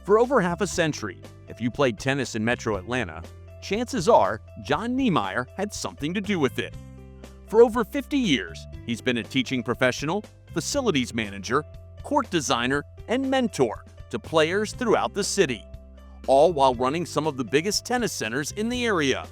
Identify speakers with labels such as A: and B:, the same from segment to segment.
A: For over half a century, if you played tennis in Metro Atlanta, chances are Jon Niemeyer had something to do with it. For over 50 years, he's been a teaching professional, facilities manager, court designer, and mentor to players throughout the city, all while running some of the biggest tennis centers in the area.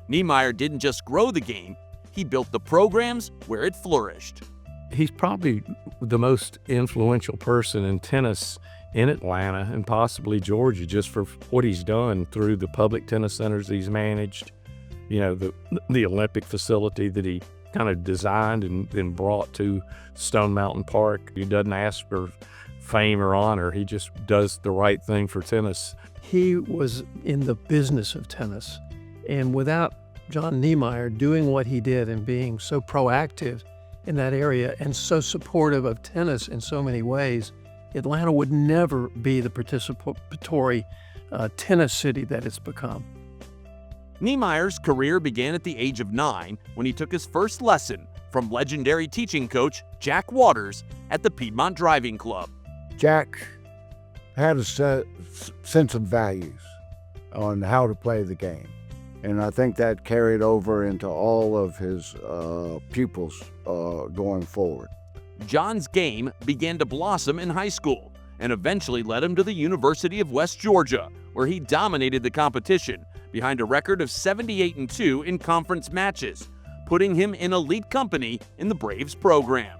A: Niemeyer didn't just grow the game, he built the programs where it flourished.
B: He's probably the most influential person in tennis in Atlanta and possibly Georgia, just for what he's done through the public tennis centers he's managed, the Olympic facility that he kind of designed and then brought to Stone Mountain Park. He doesn't ask for fame or honor. He just does the right thing for tennis.
C: He was in the business of tennis, and without Jon Niemeyer doing what he did and being so proactive in that area and so supportive of tennis in so many ways, Atlanta would never be the participatory tennis city that it's become.
A: Niemeyer's career began at the age of 9 when he took his first lesson from legendary teaching coach Jack Waters at the Piedmont Driving Club.
D: Jack had a sense of values on how to play the game, and I think that carried over into all of his pupils going forward.
A: Jon's game began to blossom in high school and eventually led him to the University of West Georgia, where he dominated the competition behind a record of 78-2 in conference matches, putting him in elite company in the Braves program.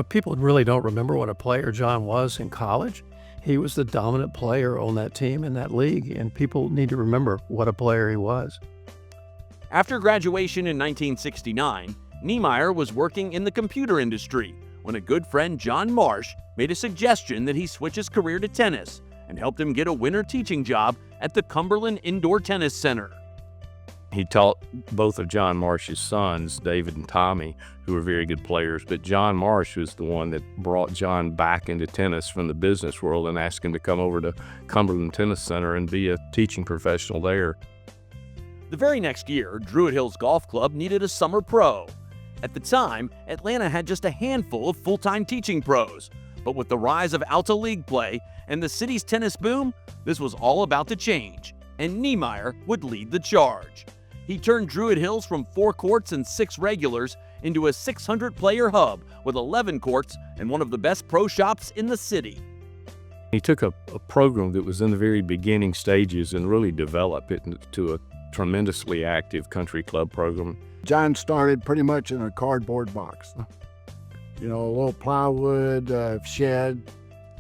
C: People really don't remember what a player Jon was in college. He was the dominant player on that team in that league, and people need to remember what a player he was.
A: After graduation in 1969, Niemeyer was working in the computer industry when a good friend, John Marsh, made a suggestion that he switch his career to tennis and helped him get a winter teaching job at the Cumberland Indoor Tennis Center.
B: He taught both of John Marsh's sons, David and Tommy, who were very good players, but John Marsh was the one that brought John back into tennis from the business world and asked him to come over to Cumberland Tennis Center and be a teaching professional there.
A: The very next year, Druid Hills Golf Club needed a summer pro. At the time, Atlanta had just a handful of full-time teaching pros, but with the rise of Alta League play and the city's tennis boom, this was all about to change, and Niemeyer would lead the charge. He turned Druid Hills from 4 courts and 6 regulars into a 600-player hub with 11 courts and one of the best pro shops in the city.
B: He took a program that was in the very beginning stages and really developed it into a tremendously active country club program.
D: Jon started pretty much in a cardboard box. A little plywood shed,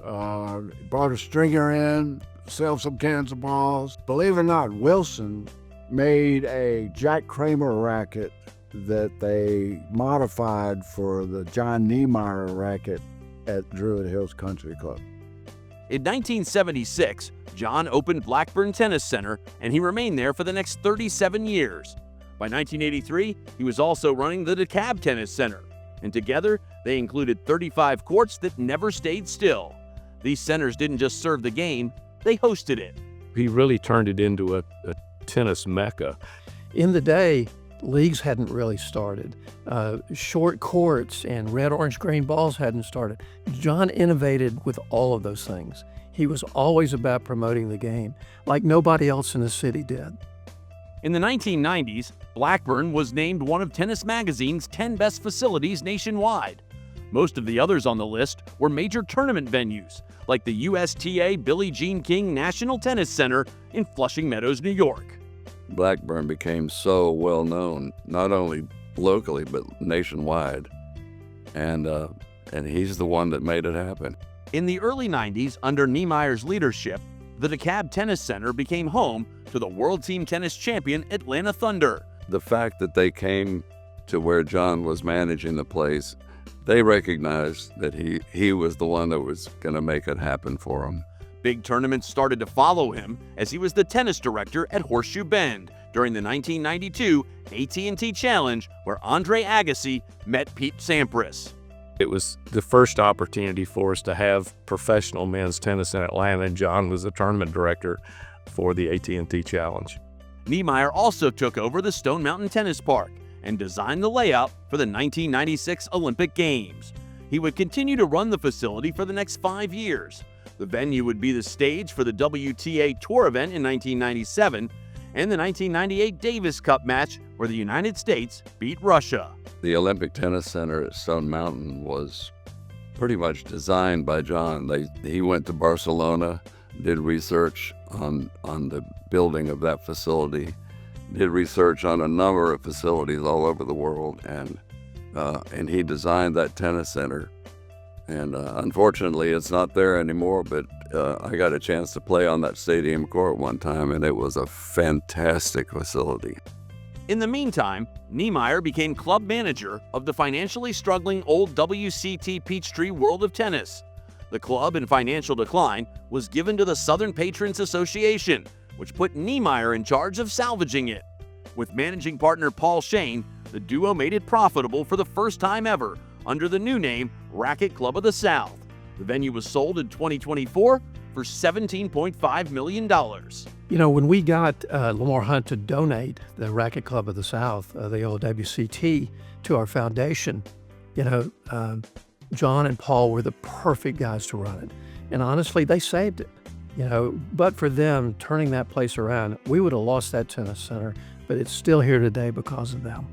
D: brought a stringer in, sell some cans of balls. Believe it or not, Wilson made a Jack Kramer racket that they modified for the Jon Niemeyer racket at Druid Hills Country Club.
A: In 1976, Jon opened Blackburn Tennis Center, and he remained there for the next 37 years. By 1983, he was also running the DeKalb Tennis Center, and together they included 35 courts that never stayed still. These centers didn't just serve the game, they hosted it.
B: He really turned it into a tennis mecca.
C: In the day, leagues hadn't really started. Short courts and red, orange, green balls hadn't started. Jon innovated with all of those things. He was always about promoting the game, like nobody else in the city did.
A: In the 1990s, Blackburn was named one of Tennis Magazine's 10 best facilities nationwide. Most of the others on the list were major tournament venues, like the USTA Billie Jean King National Tennis Center in Flushing Meadows, New York.
E: Blackburn became so well known, not only locally but nationwide, and he's the one that made it happen.
A: In the early 90s, under Niemeyer's leadership, the DeKalb Tennis Center became home to the World Team Tennis champion Atlanta Thunder.
E: The fact that they came to where Jon was managing the place, they recognized that he was the one that was going to make it happen for them.
A: Big tournaments started to follow him as he was the tennis director at Horseshoe Bend during the 1992 AT&T Challenge, where Andre Agassi met Pete Sampras.
B: It was the first opportunity for us to have professional men's tennis in Atlanta, and Jon was the tournament director for the AT&T Challenge.
A: Niemeyer also took over the Stone Mountain Tennis Park and designed the layout for the 1996 Olympic Games. He would continue to run the facility for the next 5 years, The venue would be the stage for the WTA Tour event in 1997 and the 1998 Davis Cup match where the United States beat Russia.
E: The Olympic Tennis Center at Stone Mountain was pretty much designed by Jon. He went to Barcelona, did research on the building of that facility, did research on a number of facilities all over the world, and he designed that tennis center. And unfortunately, it's not there anymore, but I got a chance to play on that stadium court one time, and it was a fantastic facility.
A: In the meantime, Niemeyer became club manager of the financially struggling old WCT Peachtree World of Tennis. The club, in financial decline, was given to the Southern Patrons Association, which put Niemeyer in charge of salvaging it. With managing partner Paul Shane, the duo made it profitable for the first time ever under the new name Racket Club of the South. The venue was sold in 2024 for $17.5 million.
C: You know, when we got Lamar Hunt to donate the Racket Club of the South, the old WCT, to our foundation, Jon and Paul were the perfect guys to run it. And honestly, they saved it. But for them turning that place around, we would have lost that tennis center, but it's still here today because of them.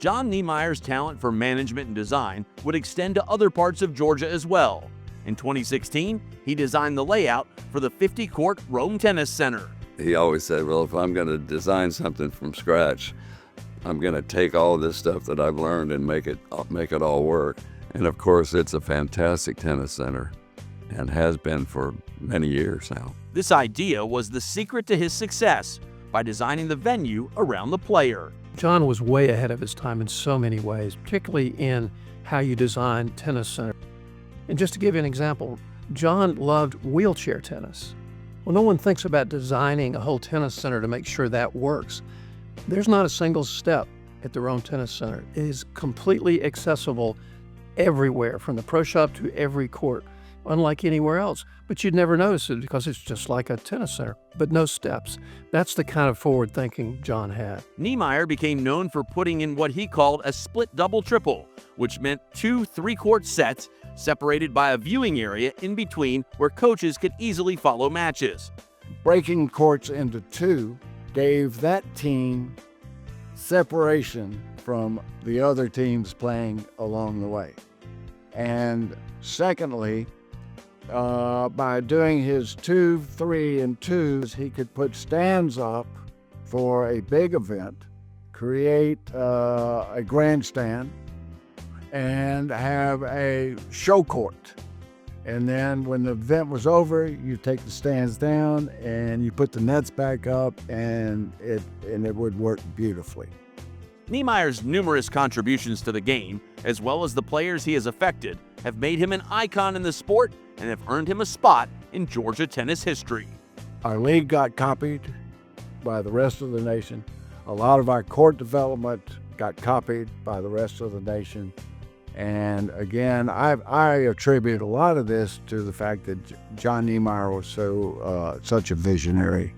A: Jon Niemeyer's talent for management and design would extend to other parts of Georgia as well. In 2016, he designed the layout for the 50-court Rome Tennis Center.
E: He always said, well, if I'm going to design something from scratch, I'm going to take all this stuff that I've learned and make it all work. And of course, it's a fantastic tennis center and has been for many years now.
A: This idea was the secret to his success by designing the venue around the player.
C: Jon was way ahead of his time in so many ways, particularly in how you design tennis center. And just to give you an example, Jon loved wheelchair tennis. Well, no one thinks about designing a whole tennis center to make sure that works. There's not a single step at the Rome Tennis Center. It is completely accessible everywhere, from the pro shop to every court, unlike anywhere else. But you'd never notice it because it's just like a tennis center, but no steps. That's the kind of forward thinking Jon had.
A: Niemeyer became known for putting in what he called a split double-triple, which meant 2 3-court sets separated by a viewing area in between where coaches could easily follow matches.
D: Breaking courts into 2 gave that team separation from the other teams playing along the way. And secondly, by doing his 2, 3, and 2s, he could put stands up for a big event, create a grandstand, and have a show court. And then when the event was over, you take the stands down and you put the nets back up, and it would work beautifully.
A: Niemeyer's numerous contributions to the game, as well as the players he has affected, have made him an icon in the sport and have earned him a spot in Georgia tennis history.
D: Our league got copied by the rest of the nation. A lot of our court development got copied by the rest of the nation. And again, I attribute a lot of this to the fact that Jon Niemeyer was such a visionary.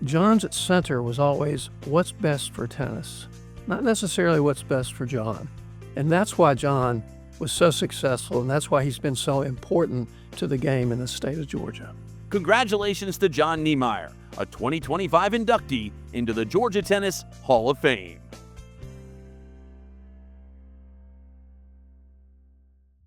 C: Jon's center was always what's best for tennis, not necessarily what's best for Jon. And that's why Jon was so successful, and that's why he's been so important to the game in the state of Georgia.
A: Congratulations to Jon Niemeyer, a 2025 inductee into the Georgia Tennis Hall of Fame.